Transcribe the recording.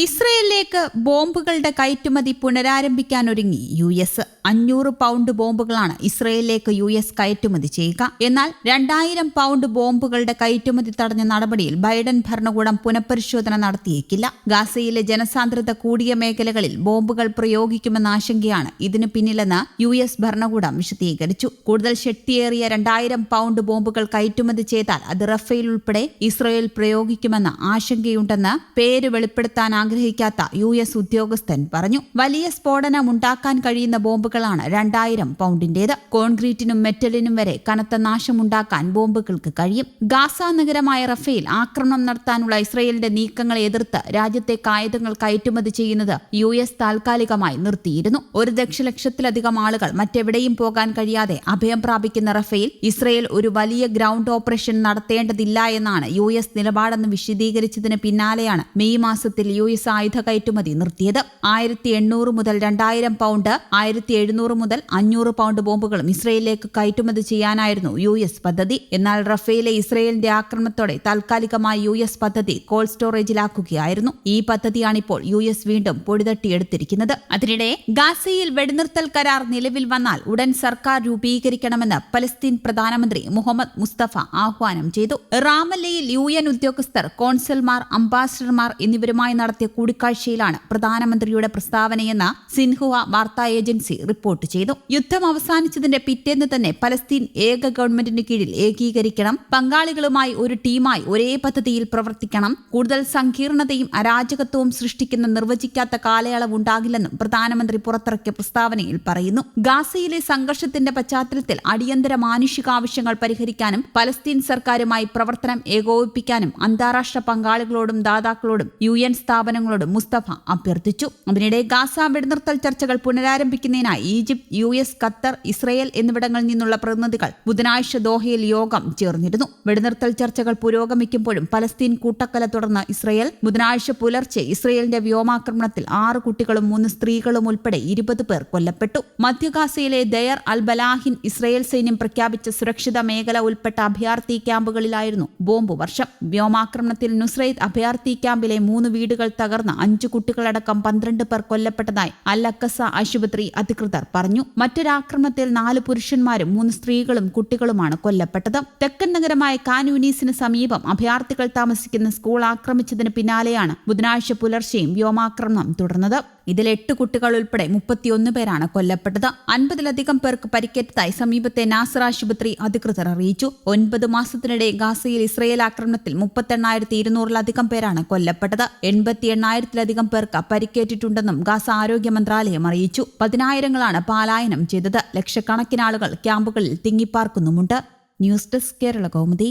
ഇസ്രയേലിലേക്ക് ബോംബുകളുടെ കയറ്റുമതി പുനരാരംഭിക്കാനൊരുങ്ങി US. 500 pound ബോംബുകളാണ് ഇസ്രയേലിലേക്ക് US കയറ്റുമതി ചെയ്യുക. എന്നാൽ 2000 പൗണ്ട് ബോംബുകളുടെ കയറ്റുമതി തടഞ്ഞ നടപടിയിൽ ബൈഡൻ ഭരണകൂടം പുനഃപരിശോധന നടത്തിയേക്കില്ല. ഗാസയിലെ ജനസാന്ദ്രത കൂടിയ മേഖലകളിൽ ബോംബുകൾ പ്രയോഗിക്കുമെന്ന ആശങ്കയാണ് ഇതിന് പിന്നിലെന്ന് US ഭരണകൂടം വിശദീകരിച്ചു. കൂടുതൽ ശക്തിയേറിയ 2000 പൗണ്ട് ബോംബുകൾ കയറ്റുമതി ചെയ്താൽ അത് റഫേൽ ഉൾപ്പെടെ ഇസ്രയേൽ പ്രയോഗിക്കുമെന്ന ആശങ്കയുണ്ടെന്ന് പേര് വെളിപ്പെടുത്താൻ ആഗ്രഹിക്കാത്ത US ഉദ്യോഗസ്ഥൻ പറഞ്ഞു. വലിയ സ്ഫോടനമുണ്ടാക്കാൻ കഴിയുന്ന ബോംബുകളാണ് 2000 പൗണ്ടിന്റേത്. കോൺക്രീറ്റിനും മെറ്റലിനും വരെ കനത്ത നാശമുണ്ടാക്കാൻ ബോംബുകൾക്ക് കഴിയും. ഗാസ നഗരമായ റഫേൽ ആക്രമണം നടത്താനുള്ള ഇസ്രയേലിന്റെ നീക്കങ്ങളെ എതിർത്ത് രാജ്യത്തേക്ക് ആയുധങ്ങൾ കയറ്റുമതി ചെയ്യുന്നത് US താൽക്കാലികമായി നിർത്തിയിരുന്നു. 1 ദശലക്ഷത്തിലധികം ആളുകൾ മറ്റെവിടെയും പോകാൻ കഴിയാതെ അഭയം പ്രാപിക്കുന്ന റഫേൽ ഇസ്രയേൽ ഒരു വലിയ ഗ്രൗണ്ട് ഓപ്പറേഷൻ നടത്തേണ്ടതില്ല എന്നാണ് US നിലപാടെന്ന് വിശദീകരിച്ചതിന് പിന്നാലെയാണ് മെയ് മാസത്തിൽ US ആയുധ കയറ്റുമതി നിർത്തിയത്. 1800 മുതൽ 2000 പൗണ്ട്, 1700 മുതൽ 500 പൗണ്ട് ബോംബുകളും ഇസ്രയേലിലേക്ക് കയറ്റുമതി ചെയ്യാനായിരുന്നു US പദ്ധതി. എന്നാൽ റഫേലെ ഇസ്രയേലിന്റെ ആക്രമണത്തോടെ താൽക്കാലികമായി US പദ്ധതി കോൾഡ് സ്റ്റോറേജിലാക്കുകയായിരുന്നു. ഈ പദ്ധതിയാണിപ്പോൾ US വീണ്ടും പൊടിതട്ടിയെടുത്തിരിക്കുന്നത്. അതിനിടെ ഗാസയിൽ വെടിനിർത്തൽ കരാർ നിലവിൽ വന്നാൽ ഉടൻ സർക്കാർ രൂപീകരിക്കണമെന്ന് പലസ്തീൻ പ്രധാനമന്ത്രി മുഹമ്മദ് മുസ്തഫ ആഹ്വാനം ചെയ്തു. റാമല്ലയിൽ UN ഉദ്യോഗസ്ഥർ, കോൺസൽമാർ, അംബാസഡർമാർ എന്നിവരുമായി നടത്തിയ കൂടിക്കാഴ്ചയിലാണ് പ്രധാനമന്ത്രിയുടെ പ്രസ്താവനയെന്ന് സിൻഹുവ വാർത്താ ഏജൻസി റിപ്പോർട്ട് ചെയ്തു. യുദ്ധം അവസാനിച്ചതിന്റെ പിറ്റേന്ന് തന്നെ പലസ്തീൻ ഏക ഗവൺമെന്റിന് കീഴിൽ ഏകീകരിക്കണം, പങ്കാളികളുമായി ഒരു ടീമായി ഒരേ പദ്ധതിയിൽ പ്രവർത്തിക്കണം, കൂടുതൽ സങ്കീർണതയും അരാജകത്വവും സൃഷ്ടിക്കുന്ന നിർവചിക്കാത്ത കാലയളവ് ഉണ്ടാകില്ലെന്നും പ്രധാനമന്ത്രി പുറത്തിറക്കിയ പ്രസ്താവനയിൽ പറയുന്നു. ഗാസയിലെ സംഘർഷത്തിന്റെ പശ്ചാത്തലത്തിൽ അടിയന്തര മാനുഷികാവശ്യങ്ങൾ പരിഹരിക്കാനും പലസ്തീൻ സർക്കാരുമായി പ്രവർത്തനം ഏകോപിപ്പിക്കാനും അന്താരാഷ്ട്ര പങ്കാളികളോടും ദാതാക്കളോടും UN സ്ഥാപനങ്ങളോടും മുസ്തഫ അഭ്യർത്ഥിച്ചു. അതിനിടെ ഗാസ വെടിനിർത്തൽ ചർച്ചകൾ പുനരാരംഭിക്കുന്നതിനായി ഈജിപ്ത്, US, ഖത്തർ, ഇസ്രയേൽ എന്നിവിടങ്ങളിൽ നിന്നുള്ള പ്രതിനിധികൾ ബുധനാഴ്ച ദോഹയിൽ യോഗം ചേർന്നിരുന്നു. വെടിനിർത്തൽ ചർച്ചകൾ പുരോഗമിക്കുമ്പോഴും പലസ്തീൻ കൂട്ടക്കൊല തുടർന്ന് ഇസ്രയേൽ ബുധനാഴ്ച പുലർച്ചെ ഇസ്രയേലിന്റെ വ്യോമാക്രമണത്തിൽ 6 കുട്ടികളും 3 സ്ത്രീകളും ഉൾപ്പെടെ 20 പേർ കൊല്ലപ്പെട്ടു. മധ്യ ഗാസയിലെ ദയർ അൽ ബലാഹിൻ ഇസ്രയേൽ സൈന്യം പ്രഖ്യാപിച്ച സുരക്ഷിത മേഖല ഉൾപ്പെട്ട അഭയാർത്ഥി ക്യാമ്പുകളിലായിരുന്നു ബോംബ് വർഷം. വ്യോമാക്രമണത്തിൽ നുസ്രൈത്ത് അഭയാർത്ഥി ക്യാമ്പിലെ 3 വീടുകൾ തകർന്ന് 5 കുട്ടികളടക്കം 12 പേർ കൊല്ലപ്പെട്ടതായി അൽ അക്കസ ആശുപത്രി അധികൃതർ പറഞ്ഞു. മറ്റൊരാക്രമണത്തിൽ 4 പുരുഷന്മാരും 3 സ്ത്രീകളും കുട്ടികളുമാണ് കൊല്ലപ്പെട്ടത്. തെക്കൻ നഗരമായ ഖാൻ യൂനീസിന് സമീപം അഭയാർത്ഥികൾ താമസിക്കുന്ന സ്കൂൾ ആക്രമിച്ചതിന് പിന്നാലെയാണ് ബുധനാഴ്ച പുലർച്ചെയും വ്യോമാക്രമണം തുടർന്നത്. ഇതിൽ 8 കുട്ടികൾ ഉൾപ്പെടെ 31 പേരാണ് കൊല്ലപ്പെട്ടത്. 50-ലധികം പേർക്ക് പരിക്കേറ്റതായി സമീപത്തെ നാസർ ആശുപത്രി അധികൃതർ അറിയിച്ചു. 9 മാസത്തിനിടെ ഗാസയിൽ ഇസ്രയേൽ ആക്രമണത്തിൽ 38,200-ലധികം പേരാണ് കൊല്ലപ്പെട്ടത്. 88,000-ലധികം പേർക്ക് പരിക്കേറ്റിട്ടുണ്ടെന്നും ഗാസ ആരോഗ്യ മന്ത്രാലയം അറിയിച്ചു. 10,000-ങ്ങളാണ് പലായനം ചെയ്തത്. ലക്ഷക്കണക്കിന് ആളുകൾ ക്യാമ്പുകളിൽ തിങ്ങിപ്പാർക്കുന്നുമുണ്ട്. News desk Kerala Kaumudi.